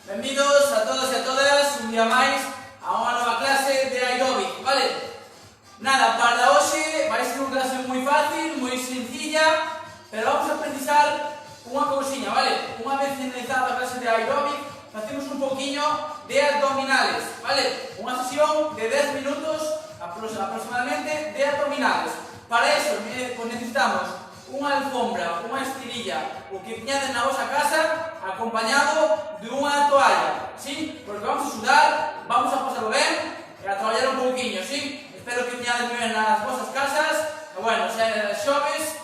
Benvidos a todos e a todas un día máis a unha nova clase de aeróbic, vale? Nada, para hoxe vai ser unha clase moi fácil, moi sencilla, pero vamos a precisar unha cousiña, vale? Unha vez finalizada a clase de aeróbic, facemos un poquinho de abdominales, vale? Unha sesión de 10 minutos aproximadamente de abdominales. Para eso necesitamos unha alfombra, unha estirilla, o que tiñades na vosa casa, acompañado de unha toalla, ¿sí? Porque vamos a sudar, vamos a pasarlo ben e a traballar un pouquinho, ¿sí? Espero que tiñades ben nas vosas casas, e bueno, xoves,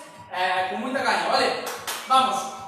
con moita caña, vale? Vamos!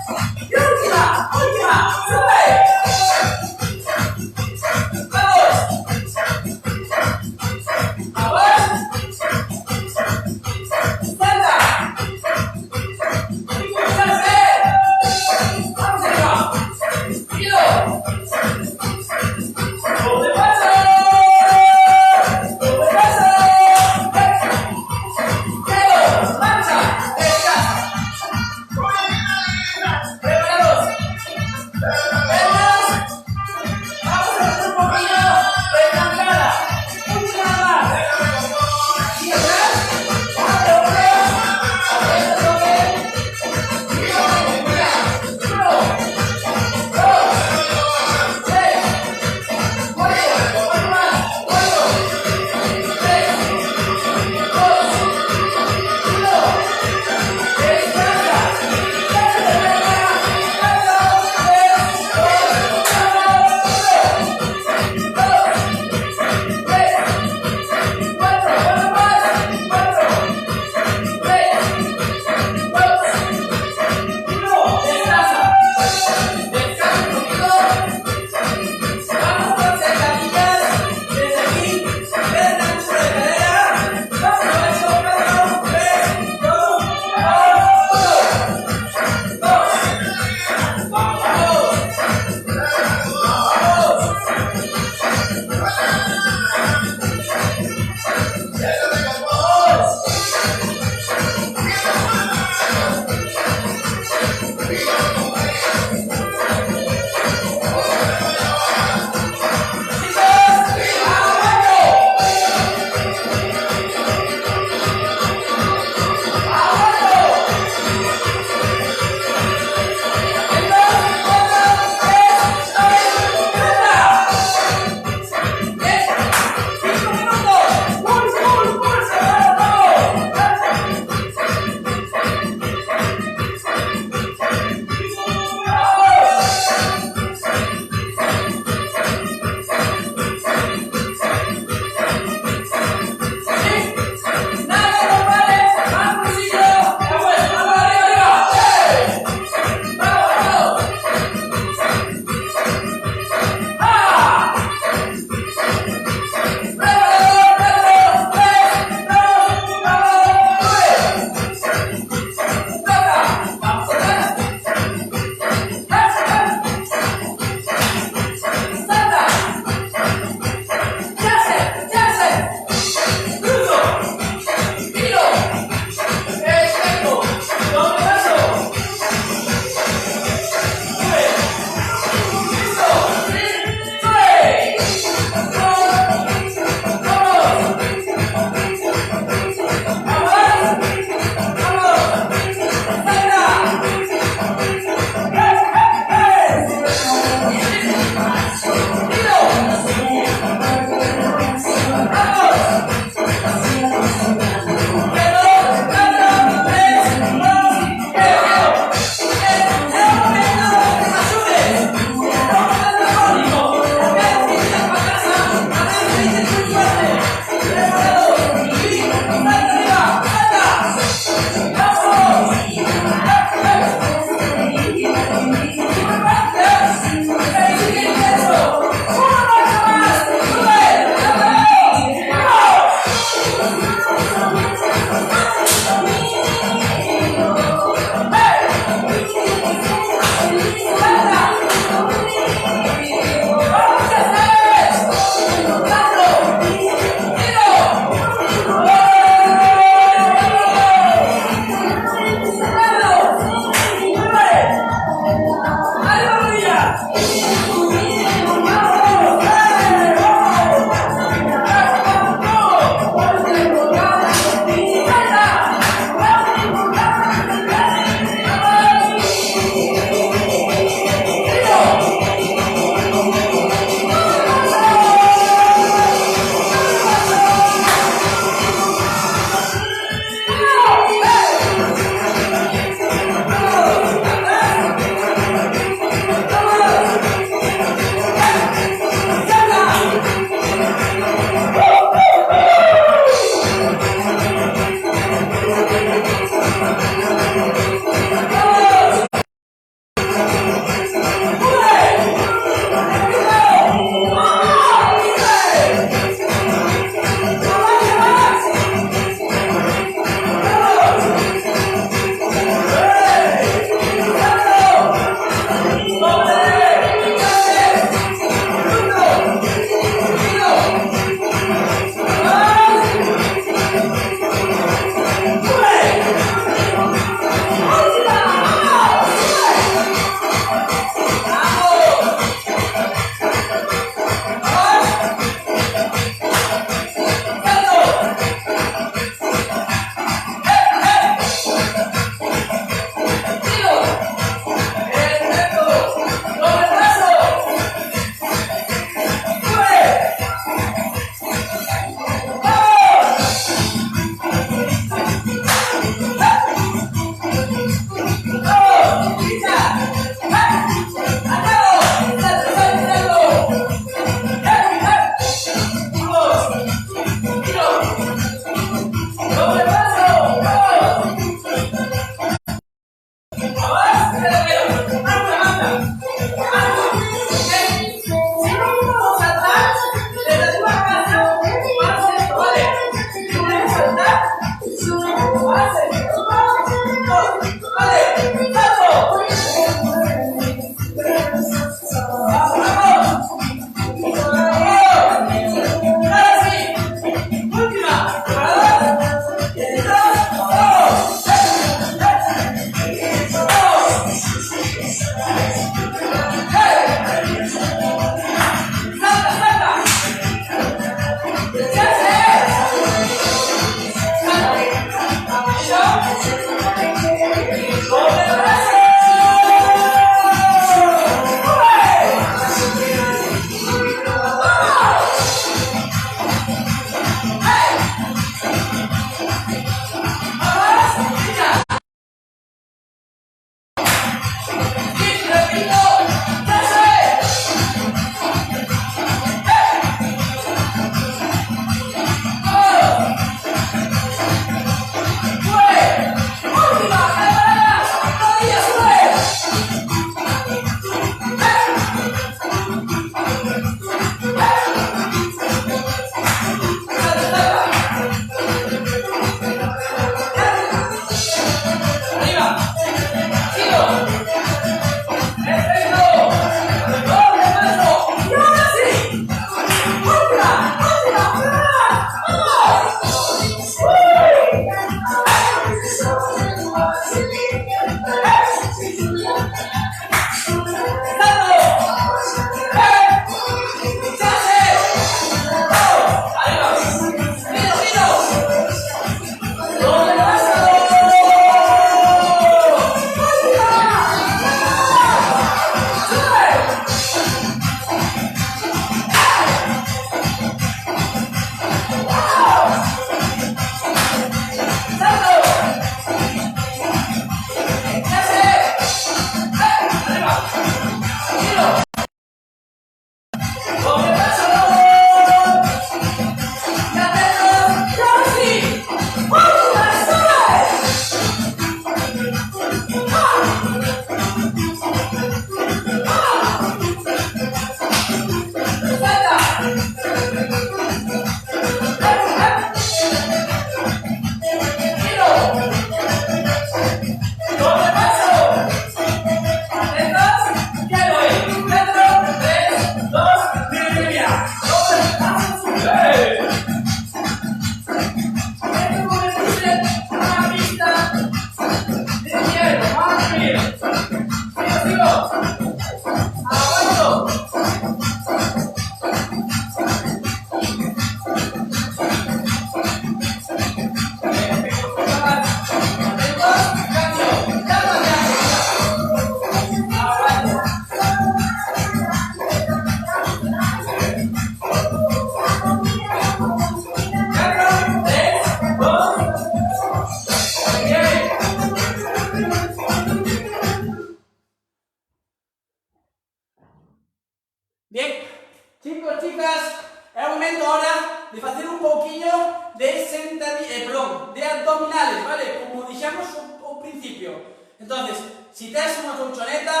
de abdominales, ¿vale? Como dijimos al principio. Entonces, si tienes una colchoneta,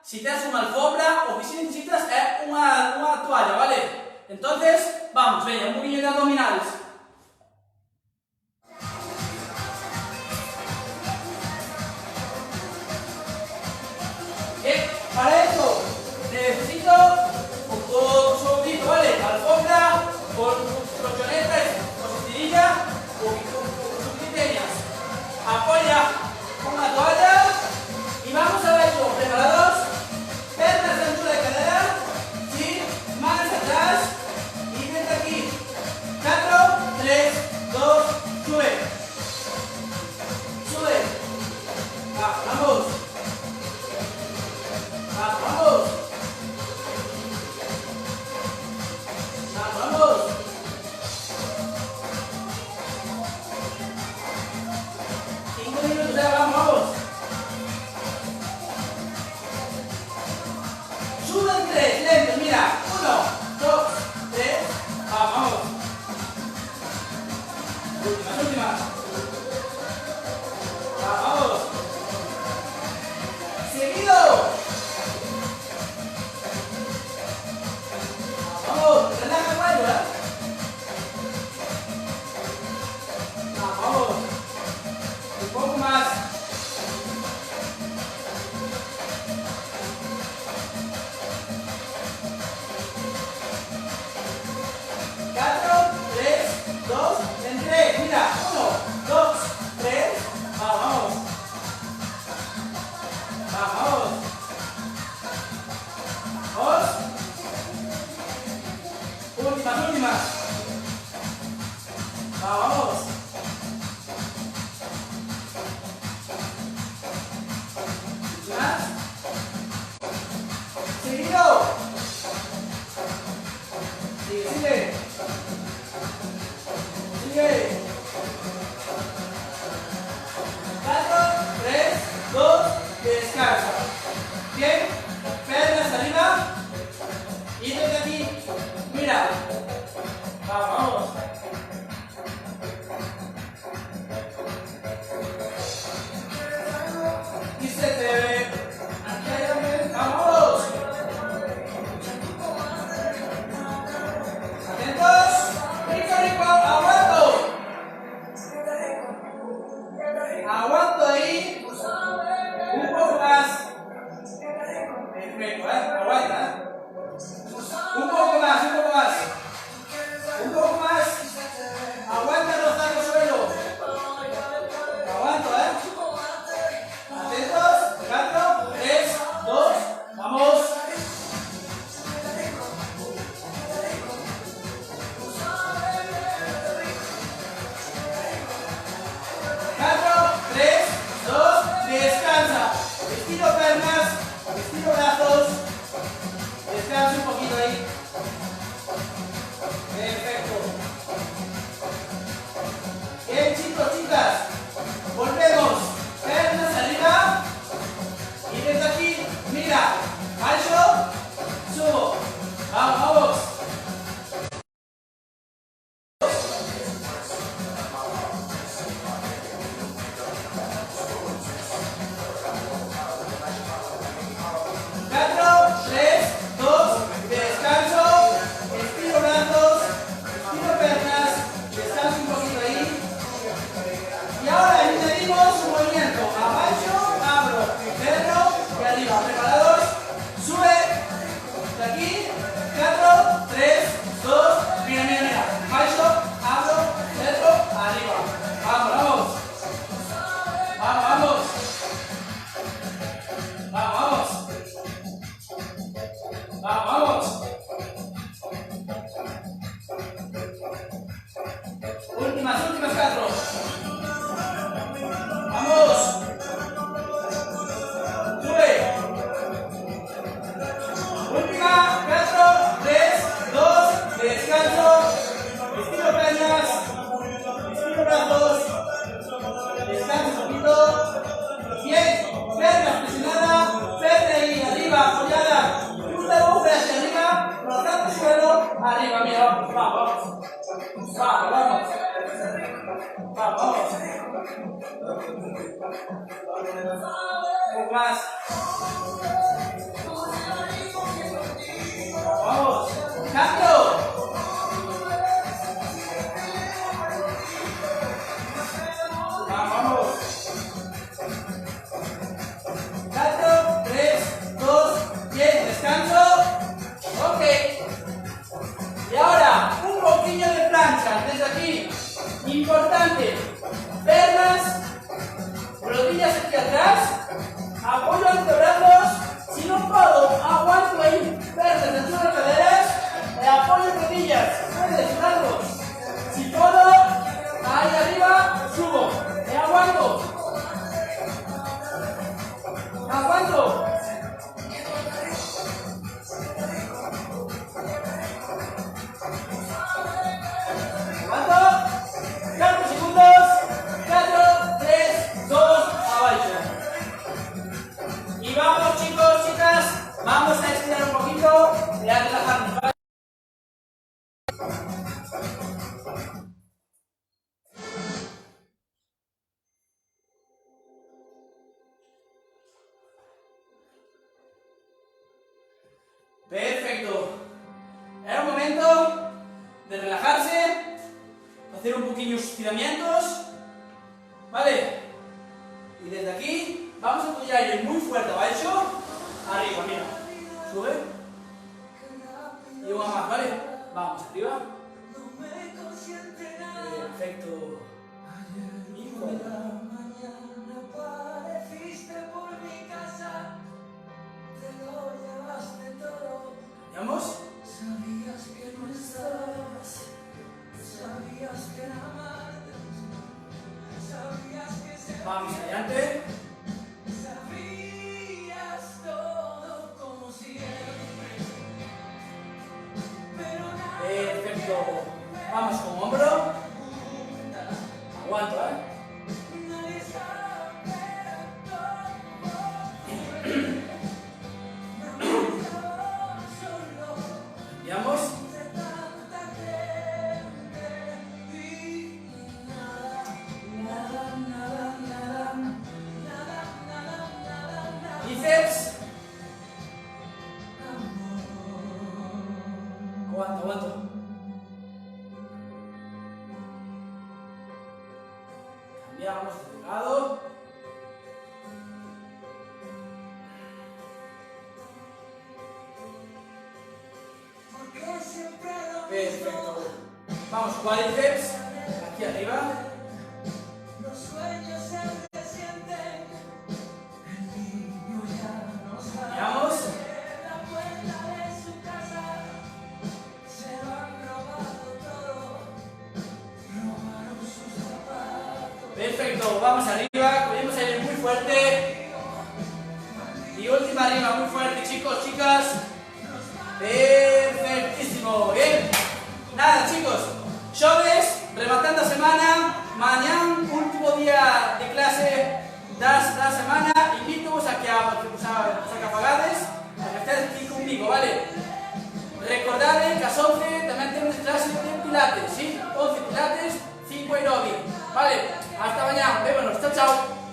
si tienes una alfombra o si necesitas una toalla, ¿vale? Entonces, vamos, venga, un poquillo de abdominales. Para esto necesito un sobrito, ¿vale? Alfombra, con colchonetas, con estirilla o con pequeñas. Apoya una toalla y vamos a verlo. ¿Preparados? Piernas de ancho de cadera, sí, manos atrás y desde aquí. 4, 3, 2, sube. Sube. Vamos. Vamos. Vamos. 5 minutos, ya vamos. Suben 3, lento, mira. 1, 2, 3. Vamos. Últimas. Vamos. Seguido. Vamos, relaja el cuello, ¿eh? Vamos. Un poco más. Cuatro, 3, 2, en 3. Mira, 1, 2, 3. Vamos. Vamos. 2. Últimas. Vamos. Últimas. Seguido. Sigue. 4, 3, 2, descansa. Bien, piernas arriba. Y desde aquí, mira. Vamos. Y se te ve. Vamos. Atentos. Rico. Aguanto. Aguanto ahí. Un poco más. Perfecto, aguanta. Un poco más. Aguanta rozando el suelo. Aguanto, Atentos. 4, 3, 2. Vamos. Descansa, estiro piernas, estiro brazos, descansa un poquito ahí. Perfecto. Bien, chicos, chicas, volvemos, piernas arriba y desde aquí, mira, alzo, subo, vamos. ¿Preparados? Sube. De aquí. 4, 3, 2. Mira. Baixo, abro, centro, arriba. Vamos. Últimas 4. Vamos. Última, 4, 3, 2, descanso, estiro piernas, estiro brazos, descanso un poquito, bien, piernas presionadas, pierna ahí arriba, apoyada, punta hacia arriba, rozando el suelo, arriba, mira, vamos. Vamos. Un poco más. Vamos. ¡Cambio! Vamos. 4, 3, 2, 10. Descanso. Ok. Y ahora, un poquillo de plancha. Desde aquí. Importante. Pernas. Rodillas hacia atrás. Apoyo antebrazos. Si no puedo, aguanto ahí. Pernas dentro de las caderas. Apoyo rodillas. Puedes, brazos. Si puedo, ahí arriba, subo. Me aguanto. Aguanto. Aguanto. 4 segundos. 4, 3, 2, abajo. Y vamos, chicos, chicas. Vamos a estirar un poquito y a relajarnos. ¿Vale? Perfecto. Era un momento de relajarse, hacer un poquillo estiramientos, ¿vale? Y desde aquí vamos a apoyar aire muy fuerte abajo, arriba, mira, sube, y una más, ¿vale? Vamos, arriba. Perfecto. Y fuera. ¿Vamos? Sabías que no estabas, sabías que era amarás, sabías que se vamos adelante. sabías todo como siempre, pero nada. Perfecto. Vamos con hombro. Aguanto, ¿eh? Nadie sabe todo. Cambiamos. Bíceps. Aguanto, aguanto. Cambiamos de lado. Perfecto. Vamos, cuádriceps. Aquí arriba. Los sueños se sienten, el niño ya no sabe. Cambiamos. La puerta de su casa se lo han robado todo, robaron sus zapatos. Perfecto. Vamos arriba. Cogemos aire muy fuerte. Y última arriba, muy fuerte, chicos, chicas. Perfectísimo. Bien. Nada, chicos. Xoves, rematando a semana. Mañana, último día de clase da semana. Invito-vos a que apagades, a que estéis aquí conmigo, ¿vale? Recordad que a las 11 también tenemos clase de pilates, ¿sí? 11 pilates, 5 aeróbic, ¿vale? Hasta mañana, vémonos, chao, chao.